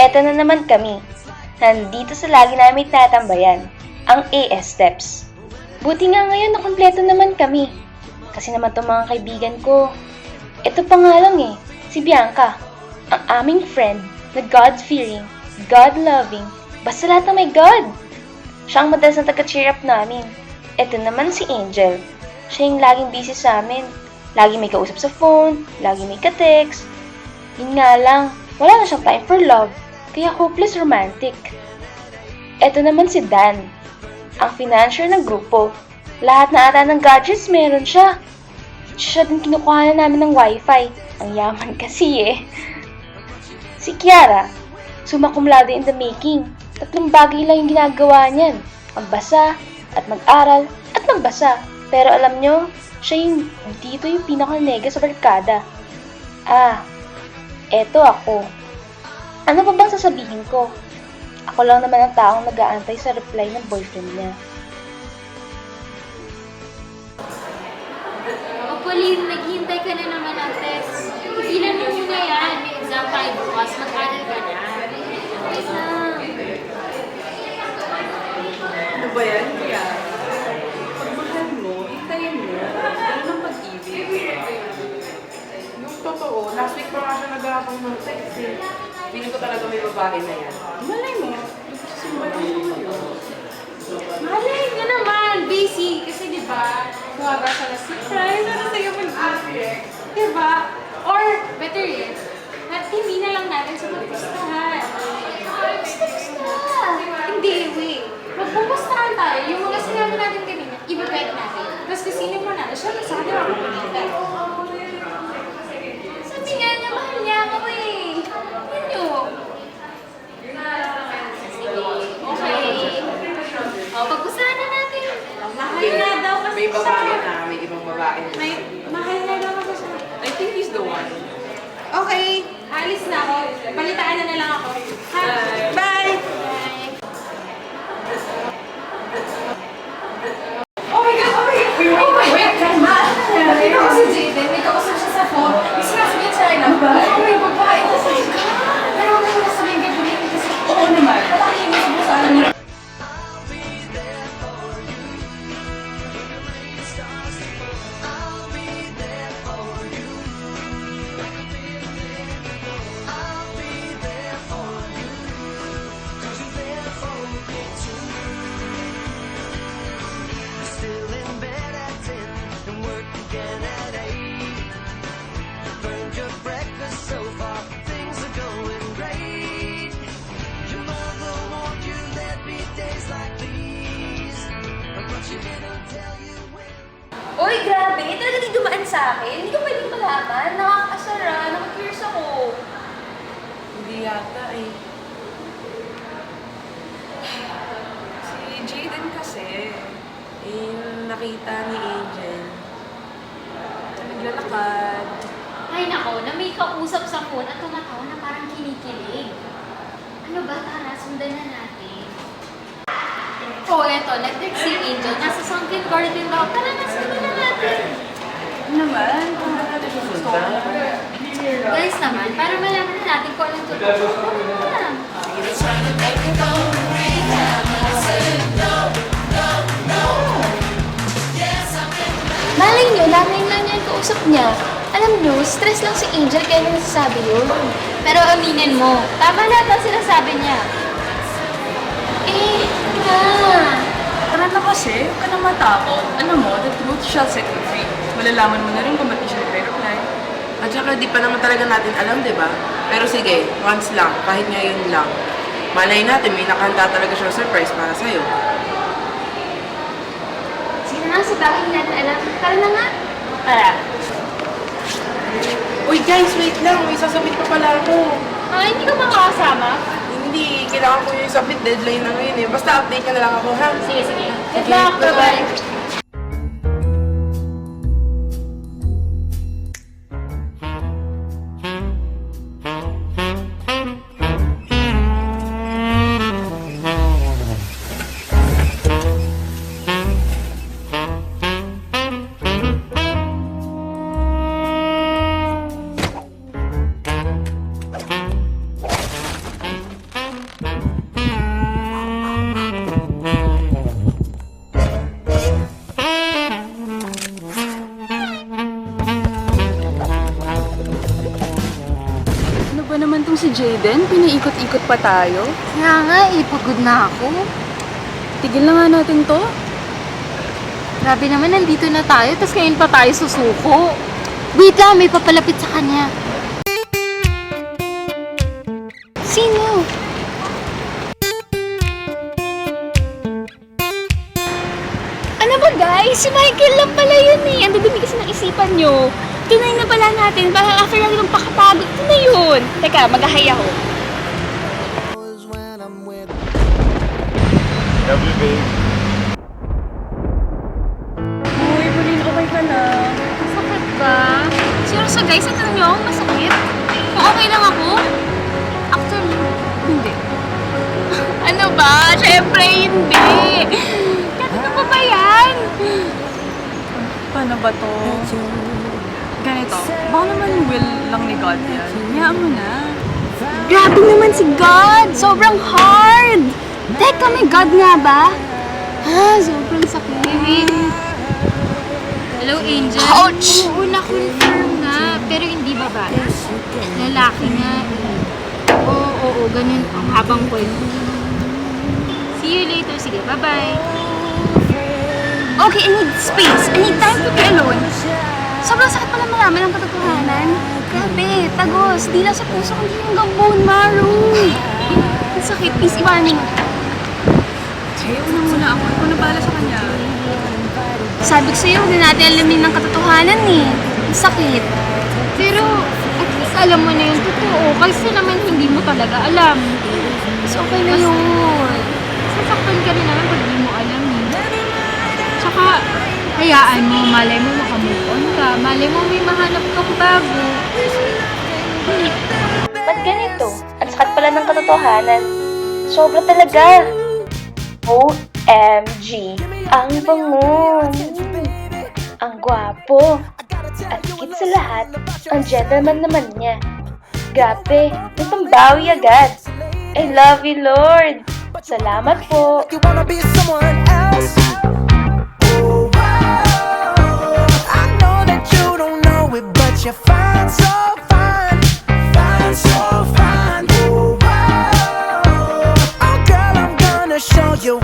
Eto na naman kami. Nandito sa lagi namin tatambayan, ang AS Steps. Buti nga ngayon na kumpleto naman kami. Kasi naman itong mga kaibigan ko. Ito pa nga lang si Bianca, ang aming friend na God-fearing, God-loving, basta lahat na may God. Siya ang madalas na taga-cheer up namin. Ito naman si Angel. Siya yung laging busy sa amin. Lagi may kausap sa phone, lagi may ka-text. Yun nga lang, wala na siyang time for love, kaya hopeless romantic. Ito naman si Dan, ang financier ng grupo. Lahat na ata ng gadgets meron siya. Siya din kinukuha na namin ng wifi. Ang yaman kasi Si Kiara, summa cum laude in the making. 3 bagay lang yung ginagawa niyan. Magbasa, at mag-aral, at magbasa. Pero alam nyo, siya yung dito yung pinaka-nega sa barkada. Eto ako. Ano pa bang sasabihin ko? Ako lang naman ang taong nag-aantay sa reply ng boyfriend niya. Pauline, naghihintay ka na naman ng text. Tigilan mo muna yan. May exam tayo bukas. Mag-aral ka na. Wait lang. Ano ba yan, Kuya? Pagmahal mo, hintayin mo. Ano ng pag-ibig? Yung totoo, last week pa nga siya nag-aapang ng text Feeling ko talaga may babae na yan. Malay mo, nagsisimba lang mo yun. Malay ka naman. Busy. Kasi diba, huwaga siya na surprise. Ano sa'yo mag-ibig? Diba? Or, better yet, hindi na lang natin sa magpustahan. Basta-basta. Hindi, wait. Magpupustahan tayo. Yung mga sinabi natin kanina, ibabet natin. Tapos kasi mo natin, siya sa akin ako kumita. Sabi nga niya, mahal niya ako Yun yun. Sige. Okay. Pagpustahan na natin. Mahal na daw kasi May babae na, may ibang babae na. Mahal na daw kasi siya. I think he's the one. Okay, alis na ako. Balitaan na lang ako. Ha? Bye! Bye! Oh my God! Wait! Kalma! Nakita ko si Jaden, may kausap siya sa phone. May sinasabihin siya na, may babae kasi. Pero huwag mo sabihin kay Julian kasi, oo naman. Patakinis mo sa alam mo. Uy, grabe! Talaga di dumaan sa akin. Hindi ko pwedeng malaman. Nakakasara. Nakakurious ako. Hindi yata Si Jaden kasi, nakita ni Angel. Naglalakad. Ay nako, na may kausap sa phone at tumatawa na parang kinikilig. Ano ba? Tara, sundan na natin. Eto, nag-text si Angel. Nasa Sunken Garden daw. Tara na, sundan na natin. Naman, kung ba natin susundan? Guys naman, para malaman na natin kung anong totoo. Tara. Malay nyo, namin lang niya yung kausap niya. Alam nyo, stress lang si Angel kaya nang nasasabi yun. Pero aminin mo, tama lahat ang sinasabi niya. Tara na kasi, huwag ka na matakot. Alam mo, the truth shall set you free. Malalaman mo na rin kung ba't di siya nagre-reply. At saka di pa naman talaga natin alam, di ba? Pero sige, once lang, kahit ngayon lang. Malay natin, may nakahanda talaga siyang surprise para sa'yo. Sige na nga, sa bagay hindi natin alam. Tara na nga. Tara. Uy guys, wait lang. May sasabit pa pala ako. Hindi ka makakasama? Hindi, kailangan ko yung submit deadline na ngayon eh. Basta update ka na lang ako, ha? Sige, sige. Good Sige, luck. bye-bye. Bye-bye. itong si Jaden, pinaikot-ikot pa tayo. Kaya nga, pagod na ako. Tigil na nga natin to. Grabe naman, nandito na tayo, tapos ngayon pa tayo susuko. Wait lang, may papalapit sa kanya. Sino? Ano ba guys? Si Michael lang pala yun eh. Ang dudumi kasi ng isipan nyo. Tunay na pala natin. Parang after natin ng pakapagod. Ito na yun. Teka, mag-ahay ako. Love you, babe. Uy, Pauline, okay ka na? Masakit ba? Seryoso guys, ito nyo, masakit. Kung okay lang ako, actually, hindi. Ano ba? Siyempre, hindi. Ano pa ba yan? Paano ba to? Ganito, baka naman will lang ni God yan. Hayaan mo na. Grabe naman si God! Sobrang hard! Teka, may God nga ba? Sobrang sakit. Hello, Angel. Ouch! Oo, na-confirm na, pero hindi babae. Lalaki nga eh. Oo, ganun ang habang kwento. See you later. Sige, bye-bye. Okay, I need space. I need time to be alone. Sobrang sakit pala malaman ang katotohanan. Grabe, tagos. Di lang sa puso, kundi hanggang bone marrow. Ang sakit. Please, iwanan mo. Ayaw na muna ako. Ikaw na bala sa kanya. Sabi ko sa'yo, huwag na natin alamin ng katotohanan eh. Ang sakit. Pero, at least alam mo na yung totoo. Kasi naman hindi mo talaga alam. Mas okay na yun. Sasaktan ka rin naman pag di mo alam eh. Tsaka, hayaan mo, malay mo makamove on ka. Malay mo may mahanap kang bago. Ba't ganito? Ang sakat pala ng katotohanan. Sobra talaga. OMG. Ang bango. Ang gwapo. At higit sa lahat, ang gentleman naman niya. Grabe, may pambawi agad. I love you, Lord. Salamat po. You wanna be someone else? Oh, I know that you don't know it, but you're fine, so fine, fine, so fine. Oh, girl, I'm gonna show you.